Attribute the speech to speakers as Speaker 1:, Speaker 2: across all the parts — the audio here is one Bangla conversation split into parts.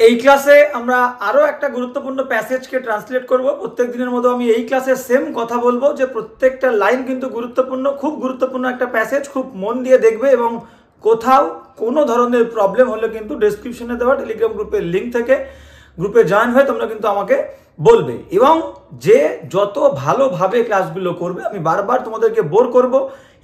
Speaker 1: এই ক্লাসে আমরা আরো একটা গুরুত্বপূর্ণ প্যাসেজকে ট্রান্সলেট করব। প্রত্যেক দিনের মতো আমি এই ক্লাসে সেম কথা বলবো যে প্রত্যেকটা লাইন কিন্তু গুরুত্বপূর্ণ, খুব গুরুত্বপূর্ণ একটা প্যাসেজ, খুব মন দিয়ে দেখবে এবং কোথাও কোনো ধরনের প্রবলেম হলে কিন্তু ডেসক্রিপশনে দেওয়া টেলিগ্রাম গ্রুপের লিঙ্ক থেকে গ্রুপে জয়েন হয়ে তোমরা কিন্তু আমাকে বলবে। এবং যে যত ভালোভাবে ক্লাসগুলো করবে, আমি বারবার তোমাদেরকে বোর করব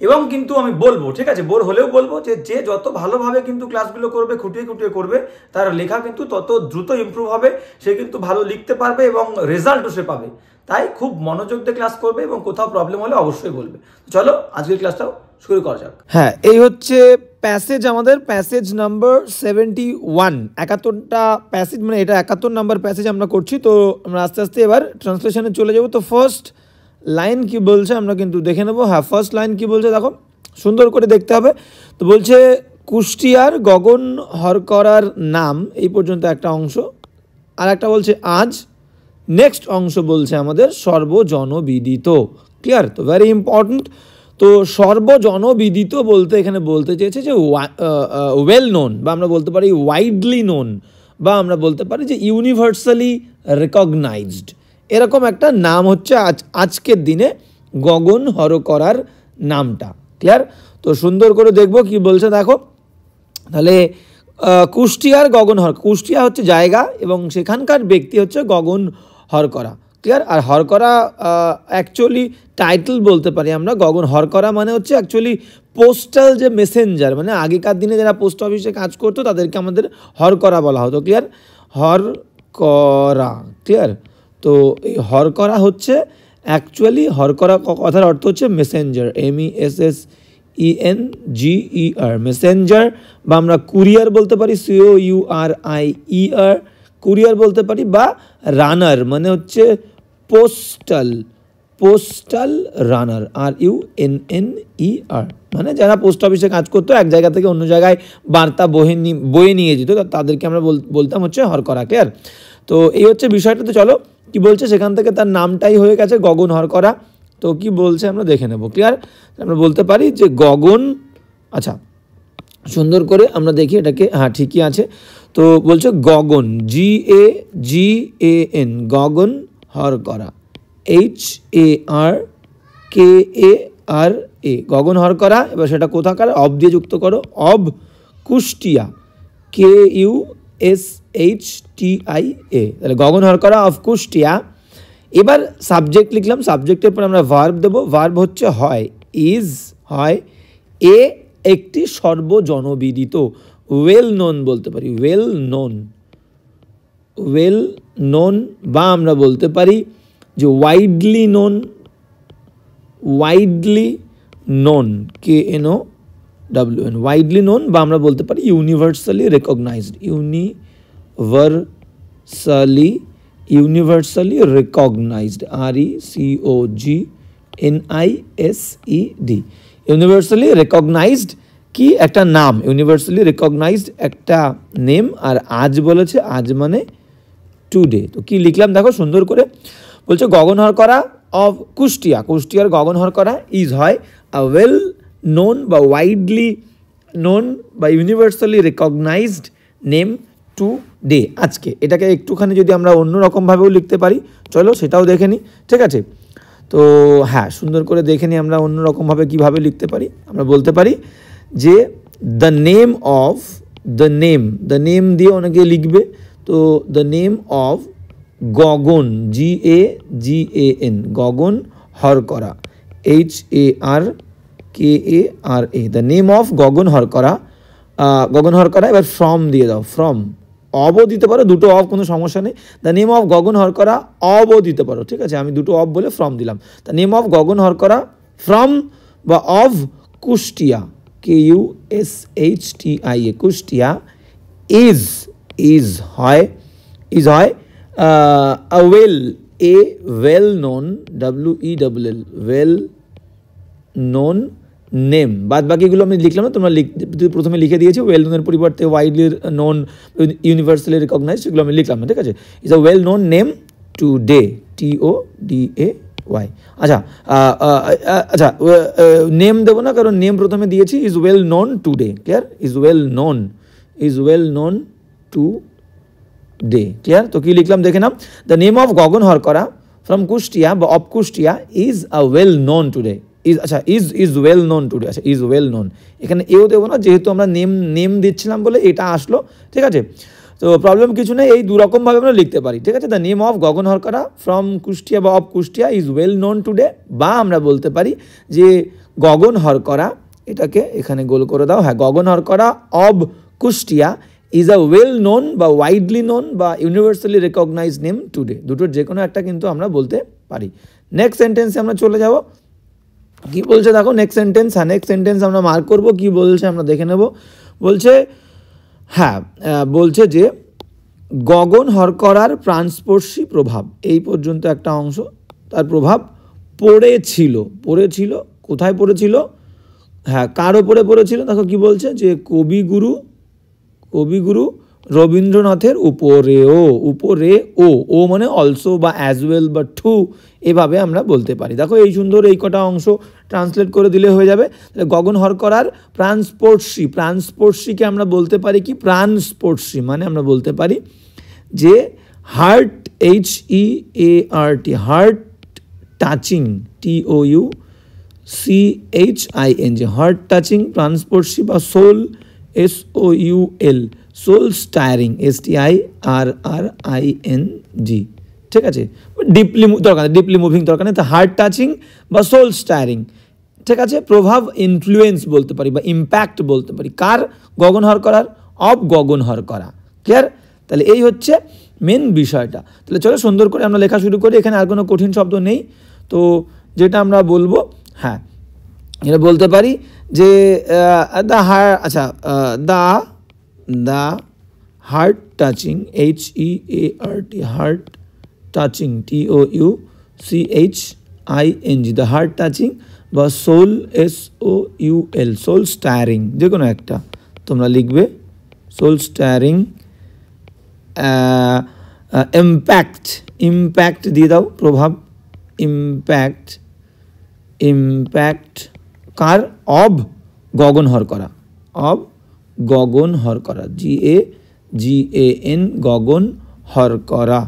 Speaker 1: এবং কিন্তু আমি বলবো, ঠিক আছে, বোর হলেও বলবো যে যত ভালোভাবে কিন্তু ক্লাসগুলো করবে, খুঁটিয়ে খুঁটিয়ে করবে, তার লেখা কিন্তু তত দ্রুত ইমপ্রুভ হবে, সে কিন্তু ভালো লিখতে পারবে এবং রেজাল্টও সে পাবে। তাই খুব মনোযোগ দিয়ে ক্লাস করবে এবং কোথাও প্রবলেম হলে অবশ্যই বলবে। চলো আজকের ক্লাসটাও শুরু করা যাক।
Speaker 2: হ্যাঁ, এই হচ্ছে প্যাসেজ, আমাদের প্যাসেজ নাম্বার 71। 71টা প্যাসেজ, মানে এটা 71 নাম্বার প্যাসেজ আমরা করছি। তো আমরা আস্তে আস্তে এবার ট্রান্সলেশনে চলে যাব। তো ফার্স্ট লাইন কি বলছে আমরা কিন্তু দেখে নেব। হ্যাঁ, ফার্স্ট লাইন কি বলছে দেখো, সুন্দর করে দেখতে হবে। তো বলছে কুষ্টিয়ার গগন হরকরার নাম, এই পর্যন্ত একটা অংশ। আর একটা বলছে আজ, নেক্সট অংশ বলছে আমাদের সর্বজনবিদিত। ক্লিয়ার? তো ভেরি ইম্পর্ট্যান্ট। তো সর্বজনবিদিত বলতে এখানে বলতে চেয়েছে যে ওয়েল নোন, বা আমরা বলতে পারি ওয়াইডলি নোন, বা আমরা বলতে পারি যে ইউনিভার্সালি রেকগনাইজড, এরকম একটা নাম হচ্ছে আজকের দিনে গগন হরকরার নামটা। ক্লিয়ার? তো সুন্দর করে দেখবো কি বলছে দেখো। তাহলে কুষ্টিয়ার গগন কুষ্টিয়া হচ্ছে জায়গা এবং সেখানকার ব্যক্তি হচ্ছে গগন হরকরা। ক্লিয়ার? আর হরকরা অ্যাকচুয়ালি টাইটেল বলতে পারি আমরা। গগন হরকরা মানে হচ্ছে অ্যাকচুয়ালি পোস্টাল যে মেসেঞ্জার, মানে আগেকার দিনে যারা পোস্ট অফিসে কাজ করতো তাদেরকে আমাদের হরকরা বলা হতো। ক্লিয়ার? হরকরা। ক্লিয়ার? তো এই হরকরা হচ্ছে অ্যাকচুয়ালি, হরকরা কথার অর্থ হচ্ছে মেসেঞ্জার, MESSENGER, মেসেঞ্জার, বা আমরা কুরিয়ার বলতে পারি, COURIER, কুরিয়ার বলতে পারি, বা রানার মানে হচ্ছে পোস্টাল রানার, RUNNER, মানে যারা পোস্ট অফিসে কাজ করতো, এক জায়গা থেকে অন্য জায়গায় বার্তা বয়ে নিয়ে যেত, তাদেরকে আমরা বলতাম হচ্ছে হরকরা। ক্লিয়ার? তো এই হচ্ছে বিষয়টা। তো চলো কি বলছে, সেখান থেকে তার নামটাই হয়ে গেছে গগন হরকরা। তো কি বলছে আমরা দেখে নেব। ক্লিয়ার? আমরা বলতে পারি যে গগন, আচ্ছা সুন্দর করে আমরা দেখি এটাকে। হ্যাঁ, ঠিকই আছে। তো বলছে গগন, GAGAN, গগন হরকরা, HARKARA, গগন হরকরা। এবার সেটা কোথাকার, অব দিয়ে যুক্ত করো, অব কুষ্টিয়া, KUSHTIA, তাহলে গগন হরকরা অফ কুষ্টিয়া। এবার সাবজেক্ট লিখলাম, সাবজেক্টের পর আমরা ভার্ব দেবো। ভার্ব হচ্ছে হয়, ইজ হয়, এ একটি সর্বজনবিদিত, ওয়েল নোন বলতে পারি, ওয়েল নোন, বা আমরা বলতে পারি যে widely known, KNOWN, widely known, বা আমরা বলতে পারি universally recognised, universally recognised, RECOGNISED, universally recognised কি একটা নাম, ইউনিভার্সালি রেকগনাইজড একটা নেম। আর আজ বলেছে, আজ মানে টুডে। তো কি লিখলাম দেখো সুন্দর করে। বলছে গগন হরকরা অফ কুষ্টিয়া, কুষ্টিয়ার গগন হরকরা ইজ হয় আ ওয়েল নোন বা ওয়াইডলি নোন বা ইউনিভার্সালি রেকগনাইজড নেম টুডে, আজকে। এটাকে একটুখানি যদি আমরা অন্যরকমভাবেও লিখতে পারি, চলো সেটাও দেখে নিই। ঠিক আছে? তো হ্যাঁ, সুন্দর করে দেখে নিই আমরা অন্যরকমভাবে কীভাবে লিখতে পারি। আমরা বলতে পারি যে দ্য নেম দিয়ে অনেকে লিখবে। তো the name of Gagan, GAGAN, Gagan Harkara, HARKARA, the name of Gagan Harkara, Gagan Harkara. এবার ফ্রম দিয়ে দাও, ফ্রম, অবও দিতে পারো, দুটো অফ কোনো সমস্যা নেই। The name of Gagan Harkara, অবও দিতে পারো, ঠিক আছে, আমি দুটো অফ বলে ফ্রম দিলাম। The name of Gagan Harkara from বা of Kushtia, KUSHTIA, Kushtia, is হয় a well known, WELL, well known name. বাদ বাকিগুলো আমি লিখলাম না, তোমরা প্রথমে লিখে দিয়েছি। ওয়েল নোনের পরিবর্তে ওয়াইডলি নোন, ইউনিভার্সালি রিকগনাইজ, সেগুলো আমি লিখলাম না। ঠিক আছে? Is a well known name today, TODAY। আচ্ছা, নেম দেবো না, কারণ নেম প্রথমে দিয়েছি। Is well known today. Clear? Is well known today. Clear? তো কি লিখলাম দেখে নাও, the name of Gagan Harkara from Kushtia বা of Kushtia is a well known today. Is well known today. আচ্ছা, ইজ ওয়েল নোন, এখানে এও দেবো না, যেহেতু আমরা নেম দিচ্ছিলাম বলে এটা আসলো। ঠিক আছে, তো প্রবলেম কিছু নেই, এই দুরকমভাবে আমরা লিখতে পারি। ঠিক আছে, the name of Gagan Harkara from Kushtia বা of Kushtia is well known today, বা আমরা বলতে পারি যে গগন হরকরা, এটাকে এখানে গোল করে দাও, হ্যাঁ, Gagan Harkara of Kushtia is a well known বা ওয়াইডলি নোন বা ইউনিভার্সালি রেকগনাইজ নেম টুডে। দুটোর যে কোনো একটা কিন্তু আমরা বলতে পারি। নেক্সট সেন্টেন্সে আমরা চলে যাব, কি বলছে দেখো নেক্সট সেন্টেন্স। হ্যাঁ, নেক্সট সেন্টেন্স আমরা মার্ক করব, কি বলছে আমরা দেখে নেব। বলছে হ্যাঁ, বলছে যে গগন হরকরার প্রাণস্পর্শী প্রভাব, এই পর্যন্ত একটা অংশ, তার প্রভাব পড়েছিল, কোথায় পড়েছিল, হ্যাঁ, কার ওপরে পড়েছিল, দেখো কি বলছে যে কবিগুরু রবীন্দ্রনাথের উপরে ও মানে অলসো বা অ্যাজ ওয়েল বা টু, এভাবে আমরা বলতে পারি। দেখো এই সুন্দর এই কটা অংশ ট্রান্সলেট করে দিলে হয়ে যাবে। গগন হরকরার প্রাণস্পর্শীকে আমরা বলতে পারি কি, প্রাণস্পর্শী মানে আমরা বলতে পারি যে heart, HEART, heart touching, TOUCHING, heart touching, প্রাণস্পর্শী বা soul, SOUL, soul stirring, STIRRING। ঠিক আছে, ডিপলি মুভিং দরকার নেই, তো হার্ট টাচিং বা সোল স্টায়ারিং। ঠিক আছে, প্রভাব ইনফ্লুয়েন্স বলতে পারি বা ইম্প্যাক্ট বলতে পারি, কার, গগন হরকরার, অফ গগন হরকরা। ক্লিয়ার? তাহলে এই হচ্ছে মেন বিষয়টা। তাহলে চলো সুন্দর করে আমরা লেখা শুরু করি, এখানে আর কোনো কঠিন শব্দ নেই। তো যেটা আমরা বলবো, হ্যাঁ, এটা বলতে পারি যে the heart touching, HEART, heart touching, TOUCHING, the heart touching বা সোল, SOUL, সোল স্টায়ারিং, যে কোনো একটা তোমরা লিখবে, সোল স্টায়ারিং। ইম্প্যাক্ট দিয়ে দাও, প্রভাব, ইম্প্যাক্ট কার, of Gagan Harkara, GAGAN, Gagan Harkara, HARKARA।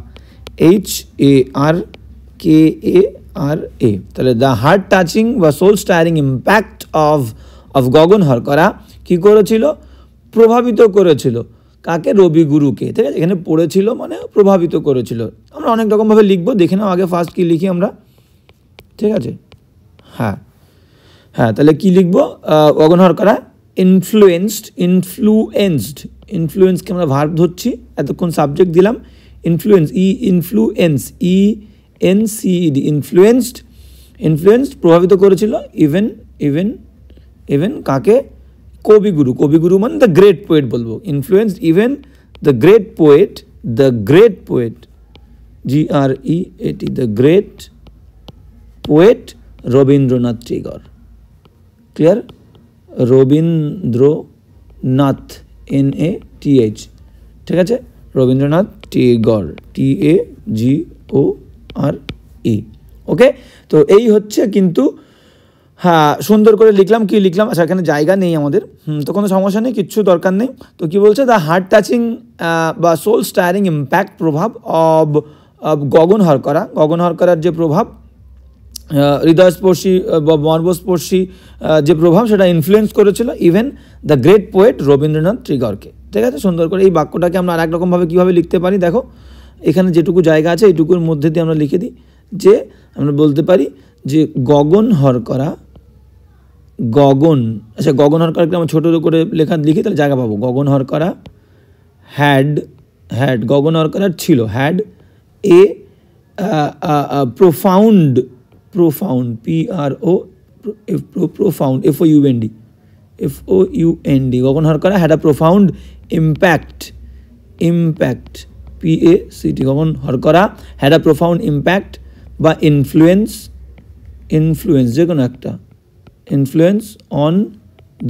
Speaker 2: তাহলে দ্য হার্ট টাচিং বা soul stirring impact of Gagan Harkara কি করেছিল, প্রভাবিত করেছিল, কাকে, রবিগুরুকে। ঠিক আছে, এখানে পড়েছিল মানে প্রভাবিত করেছিল। আমরা অনেক রকমভাবে লিখবো, দেখে নাও আগে ফার্স্ট কি লিখি আমরা। ঠিক আছে, হ্যাঁ, তাহলে কি লিখবো, গগন হরকরা ইনফ্লুয়েন্সকে আমরা ভার্ব ধরছি, এতক্ষণ সাবজেক্ট দিলাম, ইনফ্লুয়েন্স ইনফ্লুয়েন্সড প্রভাবিত করেছিল, ইভেন কাকে, কবিগুরু মানে দ্য গ্রেট পোয়েট বলবো, influenced even the great poet, GREAT, the great poet Rabindranath Tagore. Clear? Rabindranath, NATH, ঠিক আছে, রবীন্দ্রনাথ টেগর, TAGORE। ওকে, তো এই হচ্ছে কিন্তু, হ্যাঁ, সুন্দর করে লিখলাম, কি লিখলাম, আচ্ছা এখানে জায়গা নেই আমাদের, তো কোনো সমস্যা নেই, কিচ্ছু দরকার নেই। তো কি বলছে, দ্য হার্ট টাচিং বা সোল স্টায়ারিং ইম্প্যাক্ট, প্রভাব অব গগন হরকরার যে প্রভাব, হৃদয়স্পর্শী বা মর্মস্পর্শী যে প্রভাব, সেটা ইনফ্লুয়েন্স করেছিল even the great poet Rabindranath টেগরকে। ঠিক আছে, সুন্দর করে এই বাক্যটাকে আমরা আর এক রকমভাবে কীভাবে লিখতে পারি, দেখো এখানে যেটুকু জায়গা আছে এইটুকুর মধ্যে দিয়ে আমরা লিখে দিই, যে আমরা বলতে পারি যে গগন হরকরা, গগন হরকরাকে আমরা ছোটো করে লিখি, তাহলে জায়গা পাবো। গগন হরকরা হ্যাড, গগন হরকরার ছিল, had a profound, PROFOUND, Gagan Harkara had a profound impact, PACT, Gagan Harkara had a profound impact বা influence, যে কোনো একটা, influence on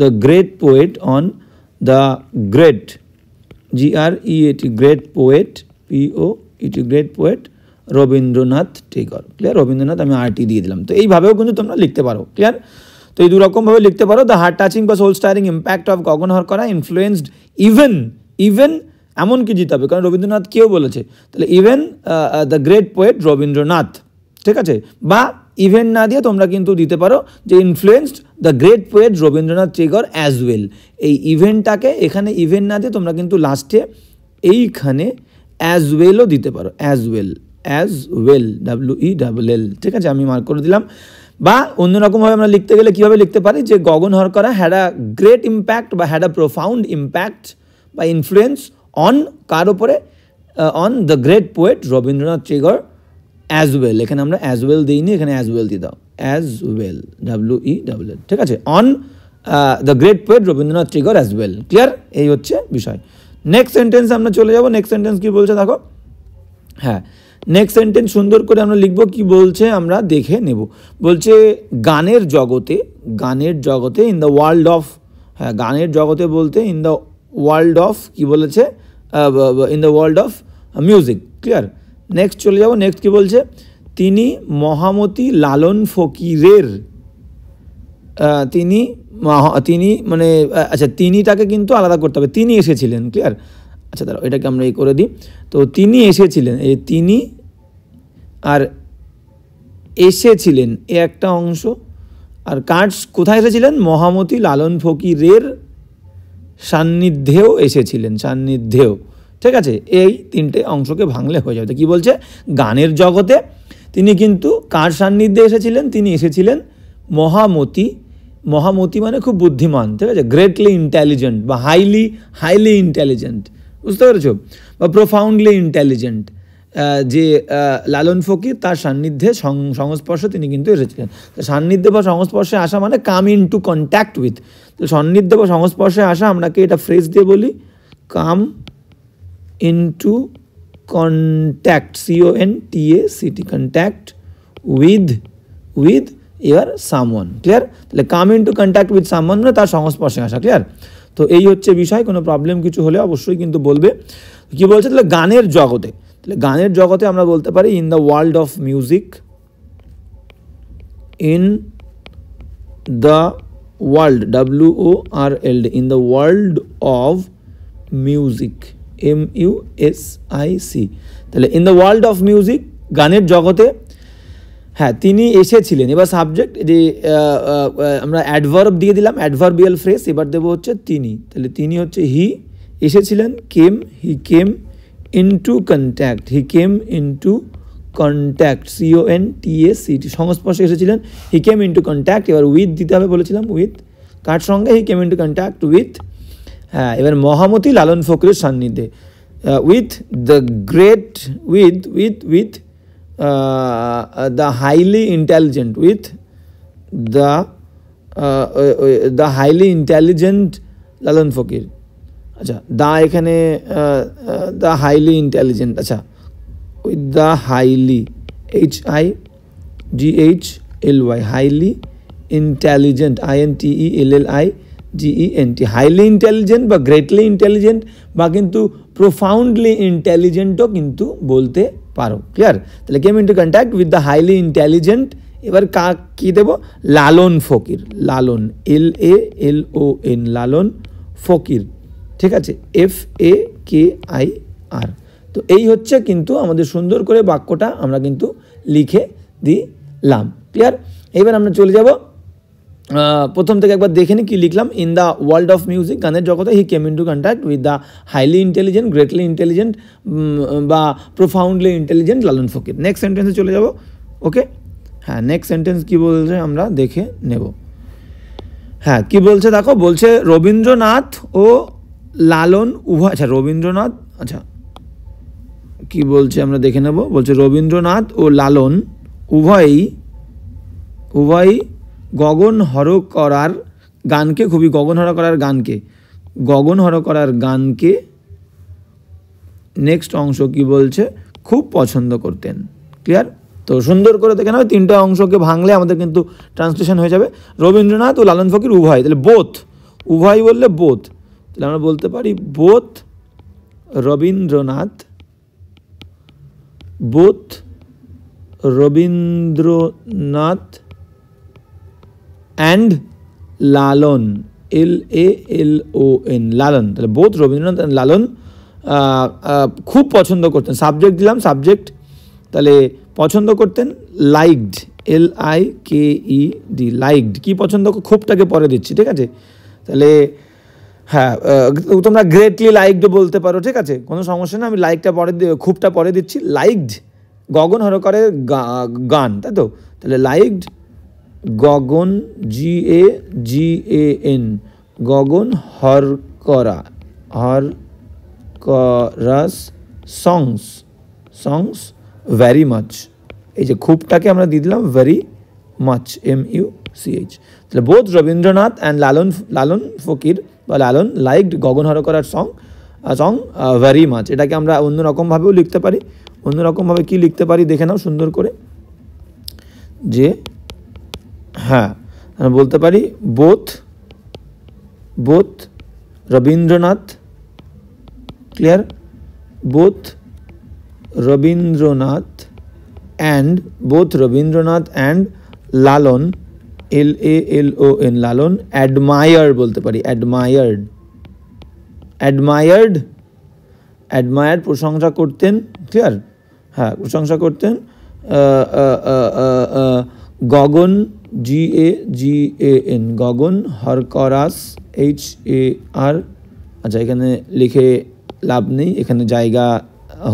Speaker 2: the great poet, GREAT, great poet, POET, great poet Rabindranath Tagore. Clear? Rabindranath আমি RT দিয়ে দিলাম। তো এইভাবেও কিন্তু তোমরা লিখতে পারো। ক্লিয়ার? তো এই দুরকমভাবে লিখতে পারো, দ্য হার্ট টাচিং বা soul stirring impact of Gagan Harkara influenced even এমনকি দিতে হবে, কারণ রবীন্দ্রনাথ কেউ বলেছে, তাহলে even the great poet Rabindranath, ঠিক আছে। বা ইভেন না দিয়ে তোমরা কিন্তু দিতে পারো যে influenced the great poet Rabindranath Tagore as well. এই ইভেন্টটাকে এখানে ইভেন্ট না দিয়ে তোমরা কিন্তু লাস্টে এইখানে অ্যাজ ওয়েলও দিতে পারো, অ্যাজ ওয়েল WELL, ঠিক আছে, আমি মার্ক করে দিলাম। বা অন্যরকমভাবে আমরা লিখতে গেলে কীভাবে লিখতে পারি যে গগন Harkara had a great impact বা হ্যাড আ প্রোফাউন্ড ইম্প্যাক্ট বা ইনফ্লুয়েন্স অন কার ওপরে, on the great poet Rabindranath Tagore as well. এখানে আমরা অ্যাজ ওয়েল দিইনি, এখানে অ্যাজ ওয়েল দিয়ে দাও, অ্যাজ ওয়েল WELL, ঠিক আছে, on the great poet Rabindranath Tagore as well. Clear? এই হচ্ছে বিষয়। নেক্সট সেন্টেন্স আমরা চলে যাব। নেক্সট সেন্টেন্স কী বলছে দেখো। হ্যাঁ, নেক্সট সেন্টেন্স সুন্দর করে আমরা লিখবো, কি বলছে আমরা দেখে নেব। বলছে গানের জগতে ইন দ্য ওয়ার্ল্ড অফ, হ্যাঁ গানের জগতে বলতে ইন দ্য ওয়ার্ল্ড অফ, কি বলেছে, in the world of music. Clear? Next চলে যাব। নেক্সট কি বলছে, তিনি মহামতি লালন ফকিরের, তিনি মানে আচ্ছা তিনিটাকে কিন্তু আলাদা করতে হবে, তিনি এসেছিলেন। ক্লিয়ার? আচ্ছা দাঁড়াও, এটাকে আমরা এই করে দিই। তো তিনি এসেছিলেন, এই তিনি আর এসেছিলেন এ একটা অংশ, আর কোথায় এসেছিলেন, মহামতি লালন ফকিরের সান্নিধ্যেও এসেছিলেন, সান্নিধ্যেও, ঠিক আছে। এই তিনটে অংশকে ভাঙলে হয়ে যাবে। কি বলছে, গানের জগতে তিনি কিন্তু কার সান্নিধ্যে এসেছিলেন, তিনি এসেছিলেন মহামতি মানে খুব বুদ্ধিমান, ঠিক আছে, গ্রেটলি ইন্টেলিজেন্ট বা হাইলি ইন্টেলিজেন্ট, বুঝতে পেরেছো, বা প্রোফাউন্ডলি ইন্টেলিজেন্ট, যে লালন ফকির তার সান্নিধ্যে সংস্পর্শে তিনি কিন্তু এসেছিলেন। সান্নিধ্যে বা সংস্পর্শে আসা মানে come in to contact with. তো সান্নিধ্যে বা সংস্পর্শে আসা আমরাকে এটা ফ্রেজ দিয়ে বলি come into contact, CONTACT, contact with এবার সামওয়ান। ক্লিয়ার? তাহলে come into contact with someone মানে তার সংস্পর্শে আসা। ক্লিয়ার? তো এই হচ্ছে বিষয়। কোনো প্রবলেম কিছু হলে অবশ্যই কিন্তু বলবে। কি বলছে, তাহলে গানের জগতে, তাহলে গানের জগতে আমরা বলতে পারি in the world of music, in the world WORLD, in the world of music MUSIC। তাহলে in the world of music, গানের জগতে, হ্যাঁ তিনি এসেছিলেন। এবার সাবজেক্ট যে আমরা অ্যাডভার্ব দিয়ে দিলাম, অ্যাডভার্বিয়াল ফ্রেজ, এবার দেবো হচ্ছে তিনি। তাহলে তিনি হচ্ছে হি, এসেছিলেন he came into contact, CONTACT, সংস্পর্শে এসেছিলেন, হি কেম ইনটু কন্ট্যাক্ট। এবার উইথ দিতে হবে, বলেছিলাম উইথ, কার সঙ্গে, হি কেম ইনটু কন্ট্যাক্ট উইথ, হ্যাঁ এবার মহামতি লালন ফকিরের সান্নিধ্যে, with the great, with the highly intelligent, with the highly intelligent Lalon Fakir. আচ্ছা দা এখানে দ্য হাইলি ইন্টেলিজেন্ট, আচ্ছা with the highly HIGHLY, highly intelligent INTELLIGENT, highly intelligent বা গ্রেটলি ইন্টেলিজেন্ট বা কিন্তু প্রোফাউন্ডলি ইন্টেলিজেন্টও কিন্তু বলতে পারো। ক্লিয়ার? তাহলে কেম into contact with the highly intelligent, এবার কি দেবো, লালন ফকির, লালন LALON, লালন ফকির, ঠিক আছে, FAKIR। তো এই হচ্ছে কিন্তু আমাদের সুন্দর করে বাক্যটা আমরা কিন্তু লিখে দিলাম। ক্লিয়ার? এবার আমরা চলে যাব প্রথম থেকে একবার দেখে নিই কি লিখলাম। In the world of music, গানের জগতে, he came into contact with the highly intelligent, greatly intelligent বা profoundly intelligent Lalon Fakir. Next সেন্টেন্সে চলে যাব। ওকে, হ্যাঁ নেক্সট সেন্টেন্স কি বলছে আমরা দেখে নেব। হ্যাঁ কি বলছে দেখো, বলছে রবীন্দ্রনাথ ও লালন উভয়, আচ্ছা রবীন্দ্রনাথ, আচ্ছা কি বলছে আমরা দেখে নেব। বলছে রবীন্দ্রনাথ ও লালন উভয়ই গগন হর করার গানকে, খুবই গগন হর করার গানকে নেক্সট অংশ কি বলছে, খুব পছন্দ করতেন। ক্লিয়ার? তো সুন্দর করে দেখে নাও, তিনটা অংশকে ভাঙলে আমাদের কিন্তু ট্রান্সলেশন হয়ে যাবে রবীন্দ্রনাথ ও লালন ফকির উভয়। তাহলে উভয় বললে বোথ, তাহলে আমরা বলতে পারি both Rabindranath and Lalon LALON, লালন। তাহলে বোথ রবীন্দ্রনাথ অ্যান্ড লালন খুব পছন্দ করতেন, সাবজেক্ট দিলাম সাবজেক্ট, তাহলে পছন্দ করতেন লাইকড, LIKED, লাইকড। কী পছন্দ, খুবটাকে পরে দিচ্ছি, ঠিক আছে? তাহলে হ্যাঁ, তোমরা গ্রেটলি লাইকড বলতে পারো, ঠিক আছে, কোনো সমস্যা না। আমি লাইকটা পরে খুবটা পরে দিচ্ছি। লাইকড গগন হরকরের গান, তাই তো? তাহলে লাইকড গগন, GAGAN, গগন হরকরাস সংস ভেরি মাচ। এই যে খুবটাকে আমরা দিয়ে দিলাম ভেরি মাচ, MUCH। তাহলে বোথ রবীন্দ্রনাথ অ্যান্ড লালন ফকির বা লালন লাইকড গগন হরকরার সং ভেরি মাচ। এটাকে আমরা অন্যরকমভাবেও লিখতে পারি। অন্যরকমভাবে কি লিখতে পারি দেখে নাও সুন্দর করে, যে হ্যাঁ আমরা বলতে পারি both Rabindranath, clear, both Rabindranath and Lalon, LALON, Lalon admire বলতে পারি, অ্যাডমায়ার্ড প্রশংসা করতেন, ক্লিয়ার, হ্যাঁ প্রশংসা করতেন গগন, GAGAN, গগন হরকরাস, HAR। আচ্ছা, এখানে লিখে লাভ নেই, এখানে জায়গা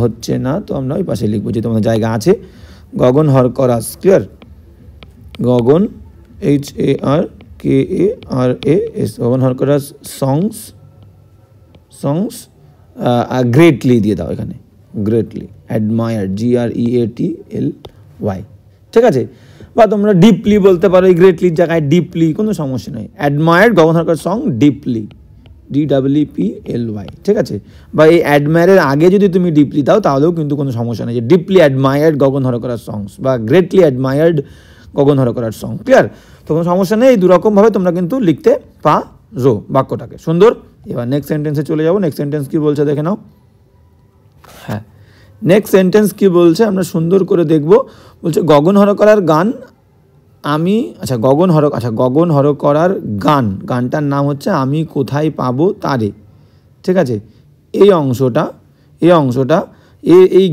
Speaker 2: হচ্ছে না, তো আমরা ওই পাশে লিখবো যে তোমাদের জায়গা আছে। গগন হরকরাস, ক্লিয়ার, গগন HARKARAS, গগন হরকরাস সংস গ্রেটলি দিয়ে দাও এখানে, গ্রেটলি, অ্যাডমায়ার, GREATLY, ঠিক আছে? বা তোমরা ডিপলি বলতে পারো, এই গ্রেটলির জায়গায় ডিপলি, কোনো সমস্যা নেই। অ্যাডমায়ার্ড গগন হরকর সং ডিপলি, DEEPLY, ঠিক আছে? বা এই অ্যাডমায়ারের আগে যদি তুমি ডিপলি দাও তাহলেও কিন্তু কোনো সমস্যা নেই, যে ডিপলি অ্যাডমায়ার্ড গগন হরকরার সংস বা গ্রেটলি অ্যাডমায়ার্ড গগন হরকরার সং, ক্লিয়ার? তো কোনো সমস্যা নেই, এই দুরকমভাবে তোমরা কিন্তু লিখতে পারো বাক্যটাকে। সুন্দর। এবার নেক্সট সেন্টেন্সে চলে যাবো। নেক্সট সেন্টেন্স কী বলছে দেখে নাও। হ্যাঁ, নেক্সট সেন্টেন্স কী বলছে আমরা সুন্দর করে দেখব। বলছে গগন হরকরার গান আমি, গগন হরকরার গানটার নাম হচ্ছে আমি কোথায় পাবো তারে, ঠিক আছে? এই অংশটা এই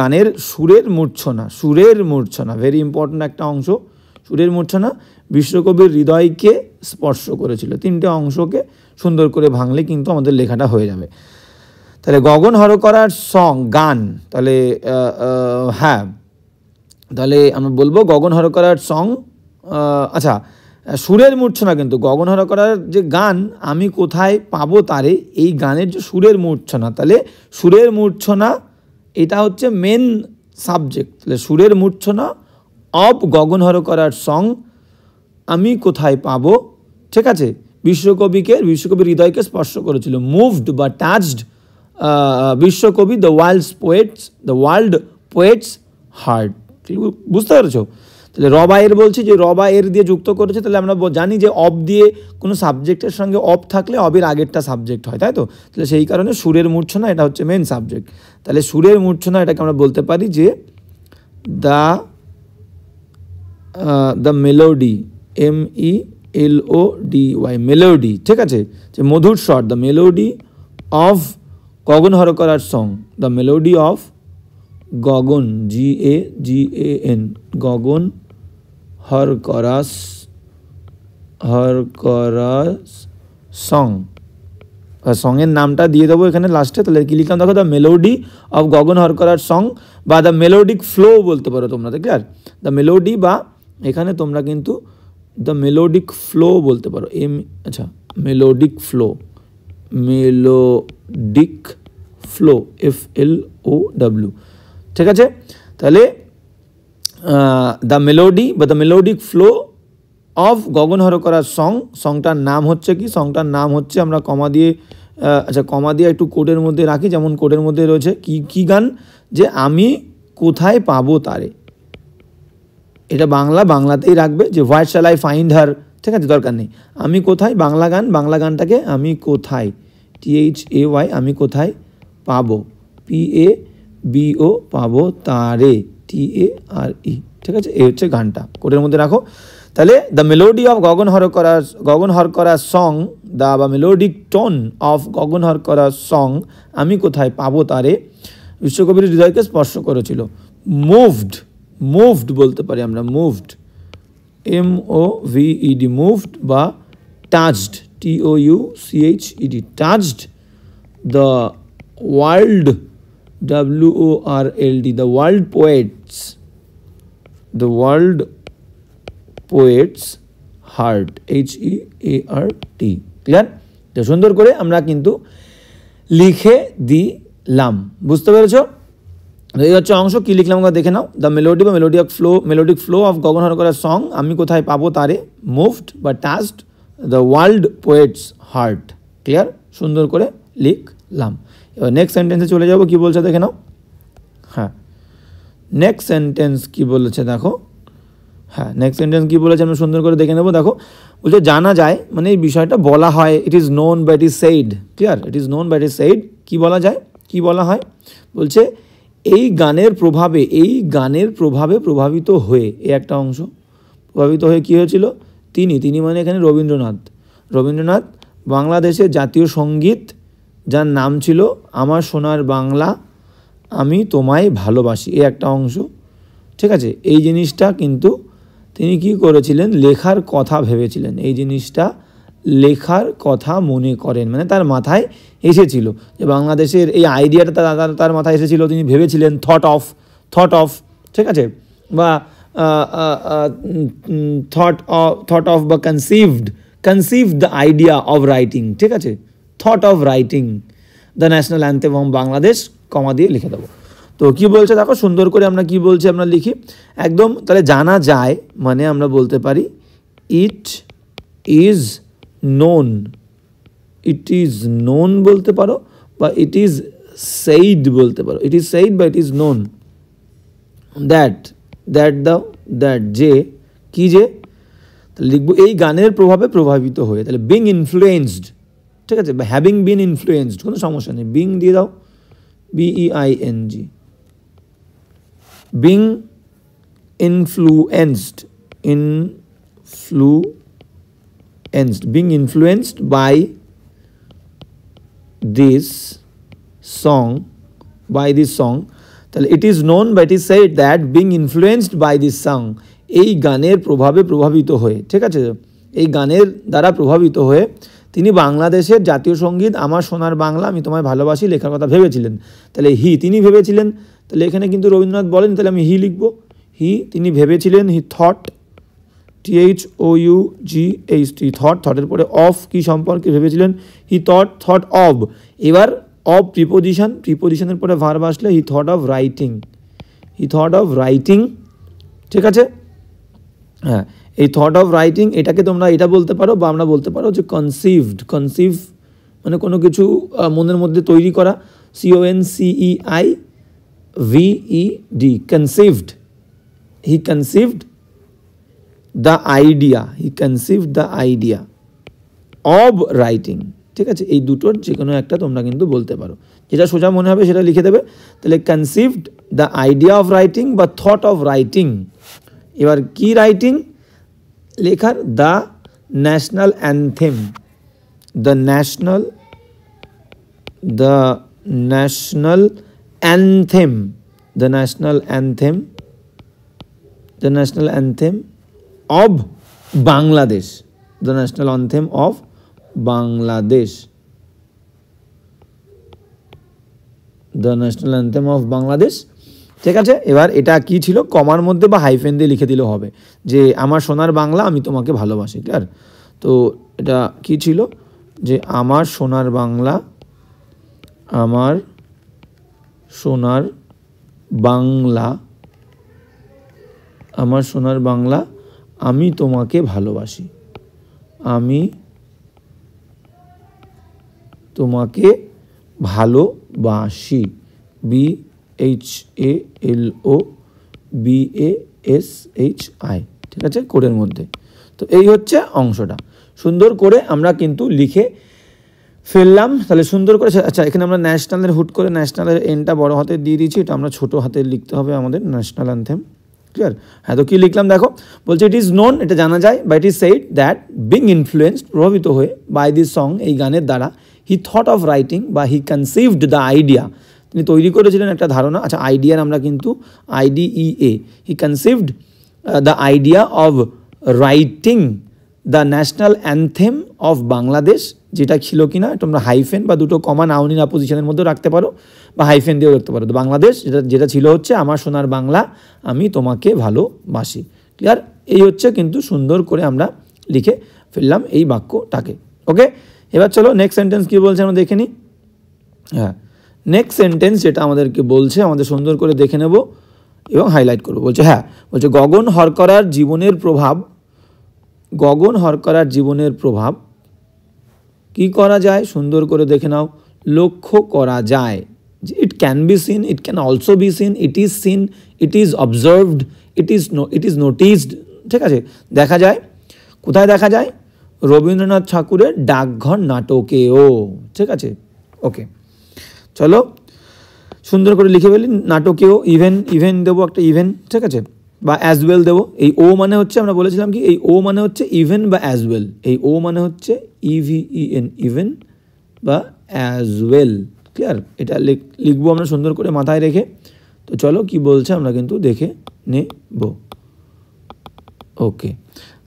Speaker 2: গানের সুরের মূর্ছনা, ভেরি ইম্পর্ট্যান্ট একটা অংশ। সুরের মূর্ছনা বিশ্বকবির হৃদয়কে স্পর্শ করেছিল। তিনটে অংশকে সুন্দর করে ভাঙলে কিন্তু আমাদের লেখাটা হয়ে যাবে। তাহলে গগন হরকরার গান, তাহলে হ্যাঁ, তাহলে আমরা বলবো গগন হরকরার আচ্ছা, সুরের মূর্ছনা, কিন্তু গগন হরকরার যে গান আমি কোথায় পাবো তারে, এই গানের যে সুরের মূর্ছনা, তাহলে সুরের মূর্ছনা এটা হচ্ছে মেন সাবজেক্ট। তাহলে সুরের মূর্ছনা অফ গগন হরকরার আমি কোথায় পাবো, ঠিক আছে, বিশ্বকবির হৃদয়কে স্পর্শ করেছিল। মুভড বা টাচড বিশ্বকবি দ্য ওয়ার্ল্ড পোয়েটস হার্ট। বুঝতে পেরেছো? তাহলে রবায়ের বলছি, যে রবায়ের দিয়ে যুক্ত করেছে। তাহলে আমরা জানি যে অব দিয়ে কোনো সাবজেক্টের সঙ্গে অব থাকলে অবের আগেরটা সাবজেক্ট হয়, তাই তো? তাহলে সেই কারণে সুরের মূর্ছনা এটা হচ্ছে মেন সাবজেক্ট। তাহলে সুরের মূর্ছনা এটাকে আমরা বলতে পারি যে দ্য মেলোডি, MELODY, মেলোডি, ঠিক আছে, যে মধুর স্বর, দ্য মেলোডি অফ গগন হরকরার the melody of Gagan, GAGAN, Gagan Harkara's সঙের নামটা দিয়ে দেবো এখানে লাস্টে। তাহলে কি লিখলাম দেখো, দ্য মেলোডি অফ গগন হরকরার বা দ্য মেলোডিক ফ্লো বলতে পারো তোমরা, ক্লিয়ার? দ্য মেলোডি, বা এখানে তোমরা কিন্তু দ্য মেলোডিক ফ্লো বলতে পারো, মেলোডিক ফ্লো, FLOW, ঠিক আছে? তাহলে দ্য মেলোডি বা the melodic flow of Gagan হরকরার সংটার নাম হচ্ছে কি? সংটার নাম হচ্ছে, আমরা কমা দিয়ে একটু কোডের মধ্যে রাখি, যেমন কোডের মধ্যে রয়েছে কি গান, যে আমি কোথায় পাবো তারে। এটা বাংলাতেই রাখবে, যে what shall I find her, ঠিক আছে, দরকার নেই। আমি কোথায়, বাংলা গানটাকে আমি কোথায়, THAY, আমি কোথায় পাবো, PABO, পাবো তারে, TARE, ঠিক আছে? এই হচ্ছে গানটা, কোডের মধ্যে রাখো। তাহলে the melody of Gagan Harkara song বা melodic tone of Gagan Harkara song আমি কোথায় পাবো তারে বিশ্বকবির হৃদয়কে স্পর্শ করেছিল। মুভড বলতে পারি আমরা, মুভড MOVED মুভড বা touched TOUCHED touched the world WORLD the world poets heart HEART। Clear? তো সুন্দর করে আমরা কিন্তু লিখে দিলাম, বুঝতে পেরেছো? এই হচ্ছে অংশ। কি লিখলাম আমরা দেখে নাও। দ্য মেলোডি বা মেলোডিক ফ্লো অফ গগন হরকরার সং আমি কোথায় পাবো তারে মুভড বা touched the world poets heart. Clear? সুন্দর করে লিখলাম। এবার নেক্সট সেন্টেন্সে চলে যাবো। কি বলছে দেখে নাও। হ্যাঁ, নেক্সট সেন্টেন্স কি বলেছে দেখো। হ্যাঁ, নেক্সট সেন্টেন্স কি বলেছে আমরা সুন্দর করে দেখে নেবো। দেখো বলছে জানা যায়, মানে এই বিষয়টা বলা হয়, ইট ইজ নোন বা it is said. Clear? It is known বা ইট ইজ সেইড। কি বলা যায়, কি বলা হয়? বলছে এই গানের প্রভাবে প্রভাবিত হয়ে, এই একটা অংশ প্রভাবিত হয়ে কি হয়েছিল, তিনি মানে এখানে রবীন্দ্রনাথ বাংলাদেশের জাতীয় সঙ্গীত যার নাম ছিল আমার সোনার বাংলা আমি তোমায় ভালোবাসি, এই একটা অংশ। ঠিক আছে? এই জিনিসটা কিন্তু তিনি কি করেছিলেন, লেখার কথা ভেবেছিলেন, এই জিনিসটা লেখার কথা মনে করেন, মানে তার মাথায় এসেছিল যে বাংলাদেশের এই আইডিয়াটা তার মাথায় এসেছিল, তিনি ভেবেছিলেন থট অফ ঠিক আছে, বা থট অফ বা conceived the idea of writing. ঠিক আছে? Thought of writing the national anthem of Bangladesh, comma দিয়ে লিখে দেবো। তো কি বলছে দেখো সুন্দর করে, আমরা কি বলছি আমরা লিখি একদম। তাহলে জানা যায় মানে আমরা বলতে পারি ইট ইজ নোন বলতে পারো, বা ইট ইজ সেইড বলতে পারো। ইট ইজ সেইড বা ইট ইজ নোন দ্যাট যে কি যে, তাহলে লিখবো এই গানের প্রভাবে প্রভাবিত হয়ে। তাহলে বিং ইনফ্লুয়েন্সড, ঠিক আছে, বা হ্যাভিং বিন ইনফ্লুয়েন্সড, কোনো সমস্যা নেই, বিং দিয়ে দাও, BEING, being influenced by this song, তাহলে it is known but it is said that being influenced by this song, এই গানের প্রভাবে প্রভাবিত হয়ে, ঠিক আছে, এই গানের দ্বারা প্রভাবিত হয়ে তিনি বাংলাদেশের জাতীয় সঙ্গীত আমার সোনার বাংলা আমি তোমায় ভালোবাসি লেখার কথা ভেবেছিলেন। তাহলে তিনি ভেবেছিলেন, তাহলে এখানে কিন্তু রবীন্দ্রনাথ বলেন, তাহলে আমি লিখবো তিনি ভেবেছিলেন, থট THOUGHT থটের পরে অফ কি সম্পর্কে ভেবেছিলেন, থট অফ। এবার অফ প্রিপোজিশনের পরে ভার্ব আসলে হি থট অফ রাইটিং, ঠিক আছে। হ্যাঁ, এই থট অফ রাইটিং এটাকে তোমরা এটা বলতে পারো, বা আমরা বলতে পারো যে কনসিভ মানে কোনো কিছু মনের মধ্যে তৈরি করা, CONCEIVED, conceived. He conceived the idea of writing, ঠিক আছে। এই দুটোর যে কোনো একটা তোমরা কিন্তু বলতে পারো, যেটা সোজা মনে হবে সেটা লিখে দেবে। তাহলে conceived the idea of writing বা থট অফ রাইটিং। এবার কি রাইটিং লেখার, the national anthem of Bangladesh, ঠিক আছে। এবার এটা কি ছিল, কমার মধ্যে বা হাইফেন দিয়ে লিখে দিলেও হবে যে আমার সোনার বাংলা আমি তোমাকে ভালোবাসি। ক্লিয়ার? তো এটা কি ছিল যে আমার সোনার বাংলা আমি তোমাকে ভালোবাসি, BHALOBASHI, ঠিক আছে, কোডের মধ্যে। তো এই হচ্ছে অংশটা, সুন্দর করে আমরা কিন্তু লিখে ফেললাম। তাহলে সুন্দর করে, আচ্ছা এখানে আমরা ন্যাশনালের হুট করে ন্যাশনালের এনটা বড় হাতে দিয়ে দিয়েছি, এটা আমরা ছোট হাতে লিখতে হবে আমাদের ন্যাশনাল অ্যান্থেম। ক্লিয়ার? হ্যাঁ, তো কী লিখলাম দেখো, বলছে ইট ইজ নোন, এটা জানা যায়, বা it is said that being influenced, প্রভাবিত হয়ে, বাই দিস সং, এই গানের দ্বারা, হি থট অফ রাইটিং বা হি কনসিভড দ্য আইডিয়া, তিনি তৈরি করেছিলেন একটা ধারণা। আচ্ছা, আইডিয়ার আমরা কিন্তু IDEA, he conceived the idea of writing the national anthem of Bangladesh, যেটা ছিল কিনা তোমরা হাইফেন বা দুটো কমা নাউন ইন অপোজিশনের মধ্যেও রাখতে পারো বা হাইফেন দিয়েও রাখতে পারো। তো বাংলাদেশ যেটা ছিল হচ্ছে আমার সোনার বাংলা, আমি তোমাকে ভালোবাসি। ক্লিয়ার? এই হচ্ছে কিন্তু সুন্দর করে আমরা লিখে ফেললাম এই বাক্যটাকে। ওকে, এবার চলো নেক্সট সেন্টেন্স কী বলছে আমরা দেখে নিই। হ্যাঁ, নেক্সট সেন্টেন্স যেটা আমাদেরকে বলছে, আমাদের সুন্দর করে দেখে নেব এবং হাইলাইট করবো। বলছে হ্যাঁ, বলছে গগন হরকরার জীবনের প্রভাব, গগন হরকরার জীবনের প্রভাব কি করা যায়, সুন্দর করে দেখে নাও, লক্ষ্য করা যায়। ইট can be seen, it can also be scene, it is seen, it is observed, it is noticed. ঠিক আছে, দেখা যায়। কোথায় দেখা যায়? রবীন্দ্রনাথ ঠাকুরের ডাকঘর নাটকেও। ঠিক আছে, ওকে, চলো সুন্দর করে লিখে ফেলি। নাটকেও, ইভেন দেবো একটা ইভেন, ঠিক আছে, বা অ্যাজ ওয়েল দেবো। এই ও মানে হচ্ছে, আমরা বলেছিলাম কি, এই ও মানে হচ্ছে ইভেন বা অ্যাজ ওয়েল। এই ও মানে হচ্ছে EVEN, ইভেন বা অ্যাজ ওয়েল। ক্লিয়ার? এটা লিখবো আমরা সুন্দর করে মাথায় রেখে। তো চলো কি বলছে আমরা কিন্তু দেখে নেব। ওকে,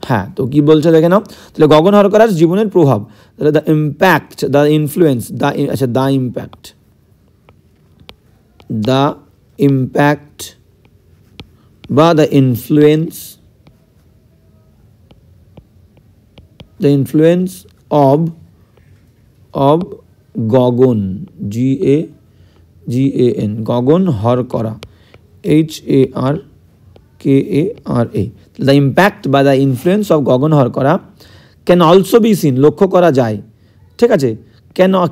Speaker 2: হ্যাঁ, তো কি বলছে দেখে নাও। তাহলে গগন হরকরার জীবনের প্রভাব, তাহলে দ্য ইম্প্যাক্ট, দ্য ইনফ্লুয়েন্স, আচ্ছা দ্য ইম্প্যাক্ট, দ্য ইম্প্যাক্ট বা the influence, the influence of Gagan, GAGAN, Gagan Harkara, HARKARA, the impact বা the influence of Gagan Harkara can also be seen, লক্ষ্য করা যায়। ঠিক আছে,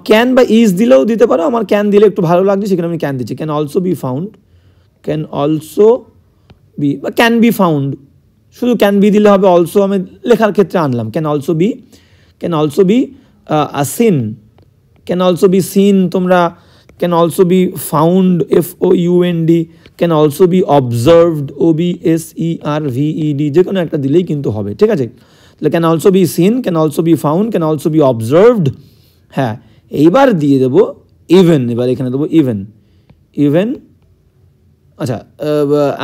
Speaker 2: ক্যান বা ইজ দিলেও দিতে পারো, আমার ক্যান দিলে একটু ভালো লাগছে সেখানে আমি ক্যান দিচ্ছি। Can also be found, can also be বা ক্যান বি ফাউন্ড, শুধু ক্যান বি দিলে হবে, অলসো আমি লেখার ক্ষেত্রে আনলাম। Can also be seen, can also be seen, তোমরা can also be found, FOUND, can also be observed, OBSERVED, যে কোনো একটা দিলেই কিন্তু হবে। ঠিক আছে, তাহলে can also be seen, can also be found, can also be observed. হ্যাঁ, এইবার দিয়ে দেবো ইভেন, এবার এখানে দেবো ইভেন।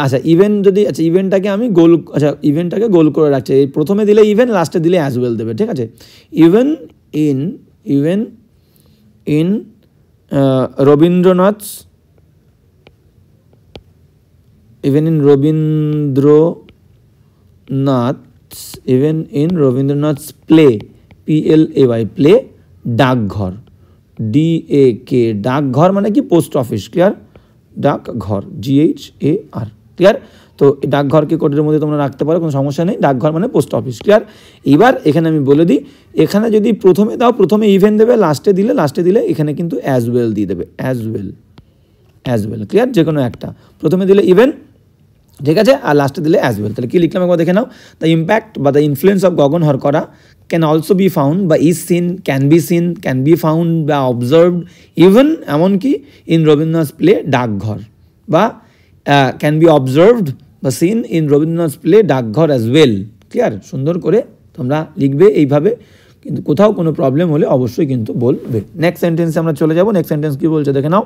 Speaker 2: আচ্ছা ইভেন যদি, আচ্ছা ইভেনটাকে আমি গোল, আচ্ছা ইভেনটাকে গোল করে রাখছি। এই প্রথমে দিলে ইভেন, লাস্টে দিলে অ্যাজ ওয়েল দেবে। ঠিক আছে, even in Rabindranath, even in Rabindranath play, PLAY, play, ডাকঘর, DAK, ডাকঘর মানে কি, পোস্ট অফিস। ক্লিয়ার? ডাকঘর, GHAR। ক্লিয়ার? তো ডাকঘরকে কোডের মধ্যে তোমরা রাখতে পারো, কোনো সমস্যা নেই। ডাকঘর মানে পোস্ট অফিস। ক্লিয়ার? এইবার এখানে আমি বলে দিই, এখানে যদি প্রথমে দাও, প্রথমে ইভেন দেবে, লাস্টে দিলে এখানে কিন্তু অ্যাজ ওয়েল দিয়ে দেবে, অ্যাজ ওয়েল। ক্লিয়ার? যে কোনো একটা, প্রথমে দিলে ইভেন, ঠিক আছে, আর লাস্টে দিলে অ্যাজ ওয়েল। তাহলে কি লিখলাম একবার দেখে নাও। দ্য ইম্প্যাক্ট বা the influence of Gagan Harkara can also be found বা is seen, can be found বা অবজার্ভড, ইভেন এমনকি ইন রবীন্দ্রনাথ প্লে ডাকঘর, বা ক্যান বি অবজার্ভড বা seen in Rabindranath play Dakghar as well. Clear? সুন্দর করে তোমরা লিখবে এইভাবে, কিন্তু কোথাও কোনো প্রবলেম হলে অবশ্যই কিন্তু বলবে। নেক্সট সেন্টেন্সে আমরা চলে যাব। নেক্সট সেন্টেন্স কী বলছে দেখে নাও।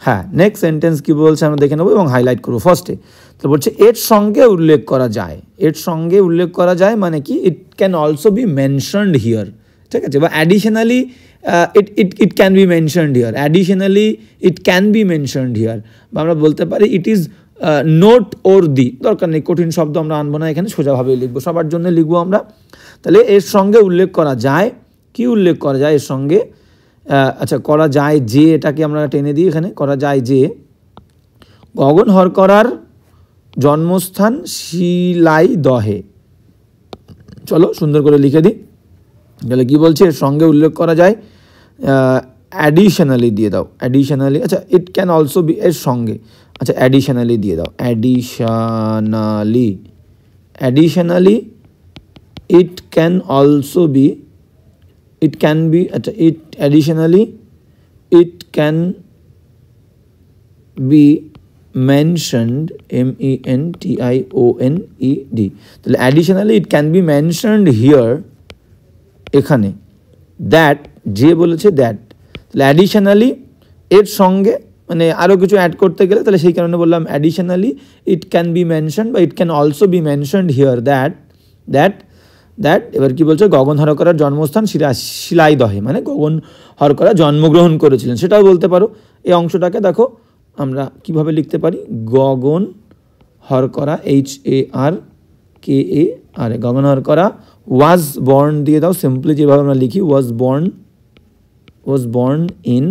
Speaker 2: হ্যাঁ, নেক্সট সেন্টেন্স কী বলছে আমরা দেখে নেবো এবং হাইলাইট করবো। ফার্স্টে তো বলছে এর সঙ্গে উল্লেখ করা যায়, এর সঙ্গে উল্লেখ করা যায় মানে কি, ইট can also be mentioned here. ঠিক আছে, বা additionally it can B mentioned here, additionally it can B mentioned here, বা আমরা বলতে পারি ইট ইজ নোট ওর দি, দরকার নেই কঠিন শব্দ আমরা আনবো না এখানে, সোজাভাবে লিখবো, সবার জন্য লিখবো আমরা। তাহলে এর সঙ্গে উল্লেখ করা যায়, কি উল্লেখ করা যায় এর সঙ্গে, আচ্ছা করা যায় যে, এটাকে আমরা টেনে দিই এখানে, করা যায় যে গগন হরকরার জন্মস্থান শিলাইদহে। চলো সুন্দর করে লিখে দিই। তাহলে কী বলছে, এর সঙ্গে উল্লেখ করা যায়, অ্যাডিশনালি দিয়ে দাও, অ্যাডিশনালি, আচ্ছা ইট ক্যান অলসো বি, এর সঙ্গে, আচ্ছা অ্যাডিশনালি দিয়ে দাও, additionally it can also B, it can be, আচ্ছা additionally it can be mentioned, mentioned, তাহলে additionally it can be mentioned here, এখানে দ্যাট, যে বলেছে দ্যাট, তাহলে অ্যাডিশনালি এর সঙ্গে মানে আরও কিছু অ্যাড করতে গেলে তাহলে সেই কারণে বললাম additionally it can be mention বা it can also be mentioned here that that that এবার কি বলছে, গগন হরকরার জন্মস্থান শিলাইদহে, মানে গগন হরকরা জন্মগ্রহণ করেছিলেন সেটাও বলতে পারো। এই অংশটাকে দেখো আমরা কিভাবে লিখতে পারি, গগন Harkara HARKAR, Gagan Harkara was born দিয়ে দাও সিম্পলি যেভাবে আমরা লিখি, ওয়াজ বর্ন ইন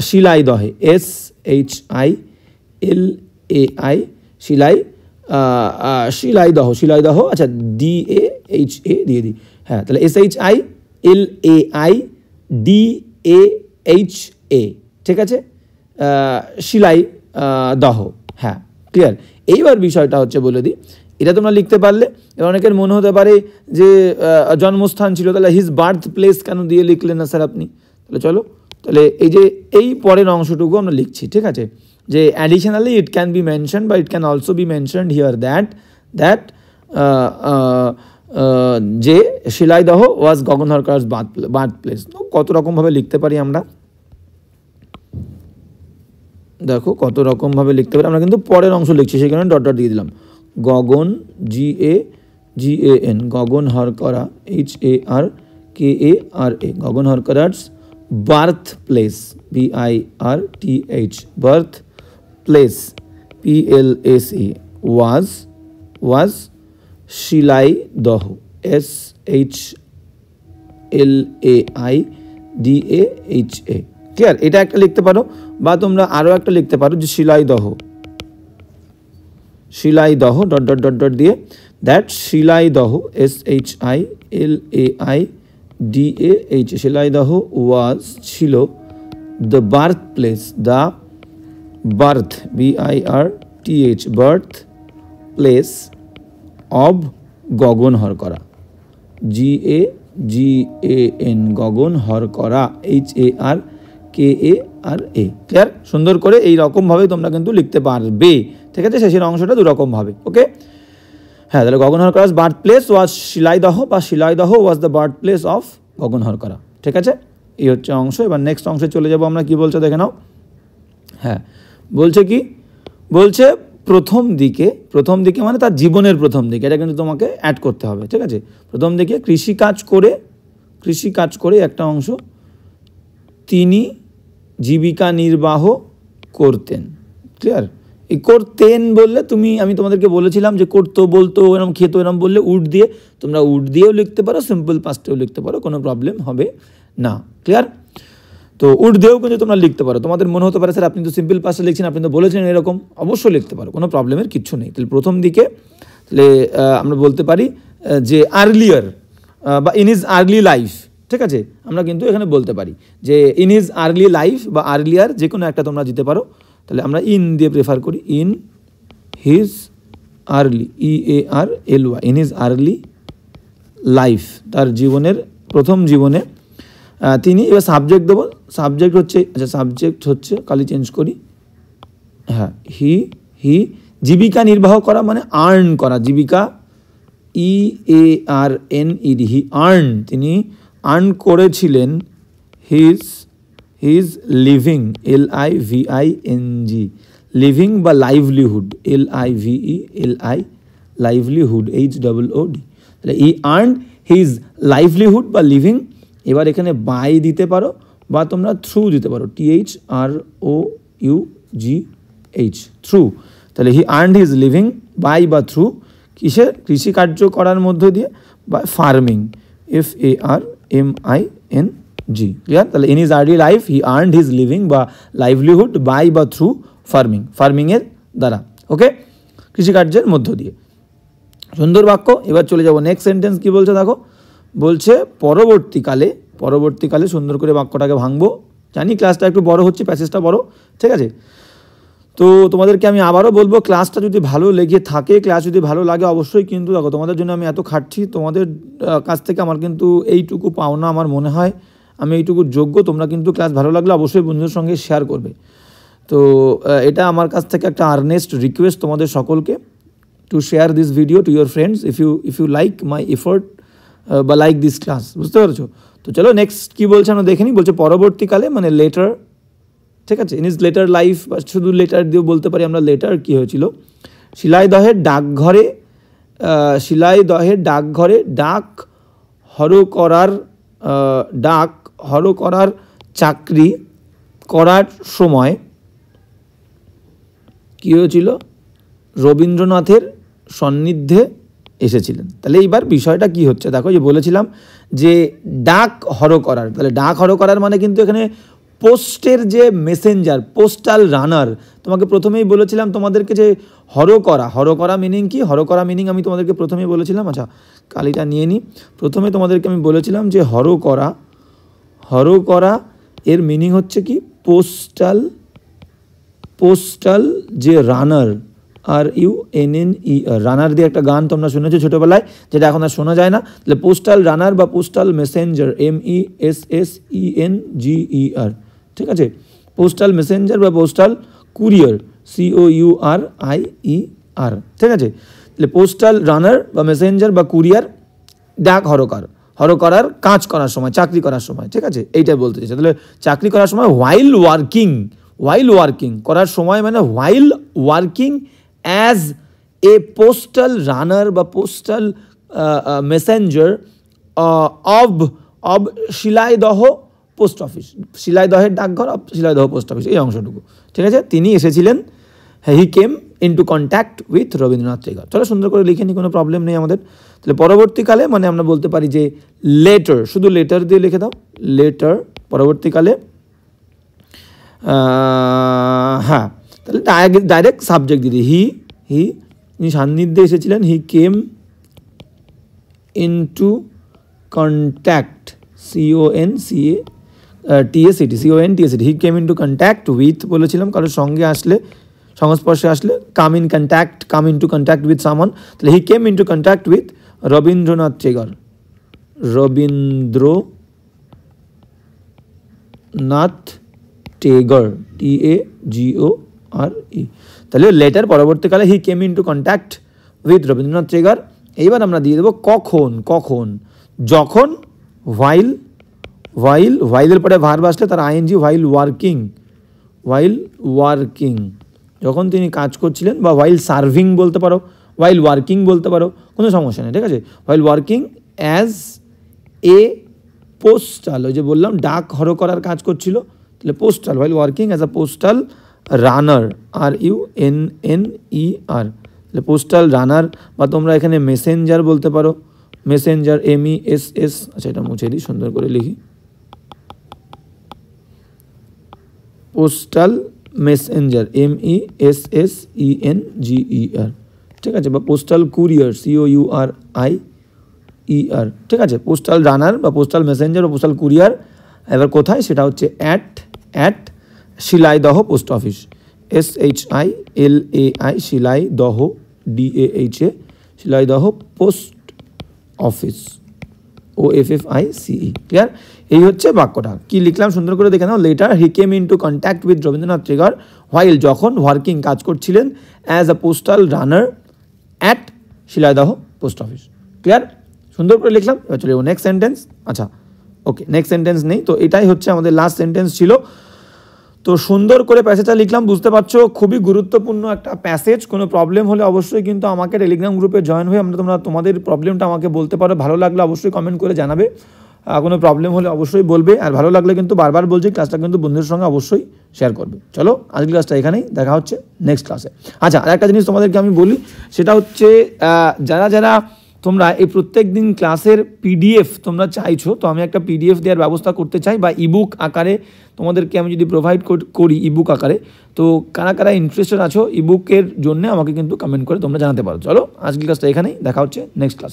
Speaker 2: শিলাইদহে SHILAI শিলাইদহ, আচ্ছা DAHA দিয়ে দিই, হ্যাঁ তাহলে SHILAIDAHA, ঠিক আছে, শিলাইদহ, হ্যাঁ ক্লিয়ার। এইবার বিষয়টা হচ্ছে বলে দিই, এটা তোমরা লিখতে পারলে। এবার অনেকের মনে হতে পারে যে জন্মস্থান ছিল, তাহলে হিজ বার্থ প্লেস কেন দিয়ে লিখলেন না স্যার আপনি? তাহলে চলো, তাহলে এই যে এই পরের অংশটুকু আমরা লিখছি, ঠিক আছে, যে additionally it can be mention বা it can also be mentioned here that যে Shilaidaha was Gagan Harkara's birth place. কত রকমভাবে লিখতে পারি আমরা, দেখো কত রকমভাবে লিখতে পারি আমরা, কিন্তু পরের অংশ লিখছি সেই কারণে ডট ডট দিয়ে দিলাম। Gagan GAGAN Gagan Harkara HARKARA, Gagan Harkara's birth place BIRTH, birth place PLACE was Shilaidaha SHLAIDAHA, clear. এটা একটা লিখতে পারো, বা তোমরা আরও একটা লিখতে পারো যে Shilaidaha dot dot dot dot দিয়ে that Shilaidaha SHILAIDAH, Shilaidaha was ছিল the birth place, the birth BIRTH, birth place of Gagan Harkara GAGAN, Gagan Harkara HARKARA, clear. সুন্দর করে এই রকমভাবে তোমরা কিন্তু লিখতে পারবে, ঠিক আছে, শেষের অংশটা দুরকমভাবে, ওকে। হ্যাঁ, তাহলে Gagan Harkara's birth place was Shilaidaha বা Shilaidaha was the birth place of Gagan Harkara, ঠিক আছে। এই হচ্ছে অংশ। এবার নেক্সট অংশে চলে যাব আমরা, কি বলছে দেখে নাও। হ্যাঁ, বলছে কি, বলছে প্রথম দিকে মানে তার জীবনের প্রথম দিকে, এটা কিন্তু তোমাকে অ্যাড করতে হবে, ঠিক আছে। প্রথম দিকে কৃষিকাজ করে একটা অংশ, তিনি জীবিকা নির্বাহ করতেন, ক্লিয়ার। এই করতেন বললে আমি তোমাদেরকে বলেছিলাম যে করতো, বলতো, এরকম খেত, এরকম বললে উড দিয়ে, তোমরা উড দিয়েও লিখতে পারো, সিম্পল পাস্টেও লিখতে পারো, কোনো প্রবলেম হবে না, ক্লিয়ার। তো উড দিয়েও কিন্তু তোমরা লিখতে পারো। তোমাদের মনে হতে পারে স্যার আপনি তো সিম্পল পাস্টে লিখছেন, আপনি তো বলেছেন এরকম, অবশ্যই লিখতে পারো, কোনো প্রবলেমের কিচ্ছু নেই। তাহলে প্রথম দিকে, তাহলে আমরা বলতে পারি যে আর্লিয়ার বা ইন হিজ আর্লি লাইফ, ঠিক আছে, আমরা কিন্তু এখানে বলতে পারি যে ইন হিজ আর্লি লাইফ বা আর্লিয়ার, যে কোনো একটা তোমরা দিতে পারো। তাহলে আমরা ইন দিয়ে প্রেফার করি, in his early EARLY, in his early life, তার জীবনের প্রথম জীবনে তিনি। এবার সাবজেক্ট দেবো, সাবজেক্ট হচ্ছে কালি চেঞ্জ করি, হ্যাঁ হি জীবিকা নির্বাহ করা মানে আর্ন করা, জীবিকা EARNED, হি আর্ন, তিনি আর্ন করেছিলেন হিজ লিভিং LIVING, লিভিং বা লাইভলিহুড LIVELI, লাইভলিহুড HOOD, তাহলে হি আর্ন হিজ লাইভলিহুড বা লিভিং। এবার এখানে বাই দিতে পারো বা তোমরা থ্রু দিতে পারো, THROUGH, থ্রু। তাহলে হি আর্ন হিজ লিভিং বাই বা থ্রু কিসের, কৃষিকার্য করার মধ্য দিয়ে, বা ফার্মিং FARMING, ক্লিয়ার। তাহলে in his early life he earned his living বা লাইভলিহুড বাই বা থ্রু ফার্মিংয়ের দ্বারা, ওকে, কৃষিকার্যের মধ্য দিয়ে। সুন্দর বাক্য। এবার চলে যাব নেক্সট সেন্টেন্স, কি বলছে দেখো, বলছে পরবর্তীকালে সুন্দর করে বাক্যটাকে ভাঙবো। জানি ক্লাসটা একটু বড় হচ্ছে, প্যাসেজটা বড়, ঠিক আছে। তো তোমাদেরকে আমি আবারও বলবো, ক্লাসটা যদি ভালো লেগে থাকে, ক্লাস যদি ভালো লাগে, অবশ্যই কিন্তু দেখো তোমাদের জন্য আমি এত খাটছি, তোমাদের কাছ থেকে আমার কিন্তু এইটুকু পাওনা আমার মনে হয়, আমি এইটুকু যোগ্য। তোমরা কিন্তু ক্লাস ভালো লাগলে অবশ্যই বন্ধুদের সঙ্গে শেয়ার করবে। তো এটা আমার কাছ থেকে একটা আর্নেস্ট রিকোয়েস্ট তোমাদের সকলকে, to share this video to your friends if you like my effort বা লাইক দিস ক্লাস, বুঝতে পারছো? তো চলো নেক্সট কী বলছে আমরা দেখে নিই। বলছে পরবর্তীকালে, মানে লেটার, ঠিক আছে, ইন ইজ লেটার লাইফ, বা শুধু লেটার দিয়েও বলতে পারি আমরা লেটার, কী হয়েছিল, শিলাইদহের ডাকঘরে ডাক হর করার চাকরি করার সময় কী হয়েছিল, রবীন্দ্রনাথের সান্নিধ্যে এসেছিলেন। তাহলে এইবার বিষয়টা কি হচ্ছে দেখো, যে বলেছিলাম যে ডাক হর করার, তাহলে ডাক হর করার মানে কিন্তু এখানে পোস্টের যে মেসেঞ্জার, পোস্টাল রানার, তোমাকে প্রথমেই বলেছিলাম তোমাদেরকে যে হর করা মিনিং কি, হর করা মিনিং আমি তোমাদেরকে প্রথমেই বলেছিলাম। আচ্ছা কালিটা নিয়ে নিই। প্রথমে তোমাদেরকে আমি বলেছিলাম যে হর করা এর মিনিং হচ্ছে কি, পোস্টাল যে রানার, RUNNER, রানার দিয়ে একটা গান তোমরা শুনেছো ছোটোবেলায়, যেটা এখন আর শোনা যায় না। তাহলে পোস্টাল রানার বা পোস্টাল মেসেঞ্জার, MESSENGER, ঠিক আছে, পোস্টাল মেসেঞ্জার বা পোস্টাল কুরিয়ার, COURIER, ঠিক আছে। তাহলে পোস্টাল রানার বা মেসেঞ্জার বা কুরিয়ার ডাক হর করার কাজ করার সময়, চাকরি করার সময়, ঠিক আছে, এইটাই বলতে চাইছে। তাহলে চাকরি করার সময় while working করার সময়, মানে while working as a postal runner বা postal messenger of Shilaidaha post office, শিলাইদহের ডাকঘর, শিলাইদহ পোস্ট অফিস, এই অংশটুকু, ঠিক আছে, তিনি এসেছিলেন। He came into contact with Rabindranath Tagore. চলো সুন্দর করে লিখে নিই, কোনো প্রবলেম নেই আমাদের। তাহলে পরবর্তীকালে মানে আমরা বলতে পারি যে লেটার, শুধু লেটার দিয়ে লিখে দাও, লেটার, পরবর্তীকালে, হ্যাঁ, তাহলে ডাইরেক্ট সাবজেক্ট দিদি, তিনি সান্নিধ্যে এসেছিলেন। He came into contact, CONTACT, he came into contact with বলেছিলাম, কারোর সঙ্গে আসলে, সংস্পর্শে আসলে, কাম ইনটু কন্ট্যাক্ট উইথ সামন। তাহলে he came into contact with Rabindranath Tagore, TAGORE। তাহলে লেটার পরবর্তীকালে he came into contact with Rabindranath Tagore. এইবার আমরা দিয়ে দেবো কখন, যখন, while পরে ভার্ব আসলে তার ING, while working, যখন তিনি কাজ করছিলেন, বা while serving বলতে পারো, while working বলতে পারো, কোনো সমস্যা নেই, ঠিক আছে। while working as a postal, ওই যে বললাম ডাক হর করার কাজ করছিল, তাহলে postal, while working as a postal runner, RUNNER, তাহলে পোস্টাল রানার, বা তোমরা এখানে মেসেঞ্জার বলতে পারো, মেসেঞ্জার, MESS, আচ্ছা এটা মুছে দিই, সুন্দর করে লিখি, পোস্টাল মেসেঞ্জার, MESSENGER, ঠিক আছে, বা পোস্টাল কুরিয়ার, COURIER, ঠিক আছে। পোস্টাল রানার বা পোস্টাল মেসেঞ্জার বা পোস্টাল কুরিয়ার, এবার কোথায়, সেটা হচ্ছে at Shilaidaha post office, SHILAI, Shilaidaha, DAHA, Shilaidaha post office, OFFICE, clear? এই হচ্ছে বাক্যটা। কি লিখলাম সুন্দর করে দেখে নাও। Later he came into contact with Rabindranath Tagore while, যখন, ওয়ার্কিং কাজ করছিলেন, as a postal runner at Shilaidaha post office, clear? সুন্দর করে লিখলাম। এবার চলে যাবো নেক্সট সেন্টেন্স। আচ্ছা ওকে, নেক্সট সেন্টেন্স নেই, তো এটাই হচ্ছে আমাদের লাস্ট সেন্টেন্স ছিল। তো সুন্দর করে প্যাসেজটা লিখলাম, বুঝতে পারছো খুবই গুরুত্বপূর্ণ একটা প্যাসেজ। কোনো প্রবলেম হলে অবশ্যই কিন্তু আমাকে টেলিগ্রাম গ্রুপে জয়েন হয়ে তোমরা তোমাদের প্রবলেমটা আমাকে বলতে পারো। ভালো লাগলে অবশ্যই কমেন্ট করে জানাবে, কোনো প্রবলেম হলে অবশ্যই বলবে। আর ভালো লাগলে কিন্তু বারবার বলছি, ক্লাসটা কিন্তু বন্ধুদের সঙ্গে অবশ্যই শেয়ার করবে। চলো আজকের ক্লাসটা এখানেই, দেখা হচ্ছে নেক্সট ক্লাসে। আচ্ছা আর একটা জিনিস তোমাদেরকে আমি বলি, সেটা হচ্ছে যারা তোমরা এই প্রত্যেক দিন ক্লাসের PDF তোমরা চাইছো, তো আমি একটা PDF দেওয়ার ব্যবস্থা করতে চাই, বা ইবুক আকারে তোমাদেরকে আমি যদি প্রোভাইড করি ইবুক আকারে, তো কারা ইন্টারেস্টেড আছো ইবুকের জন্য আমাকে কিন্তু কমেন্ট করে তোমরা জানাতে পারো। চলো আজকের ক্লাসটা এখানেই, দেখা হচ্ছে নেক্সট ক্লাস।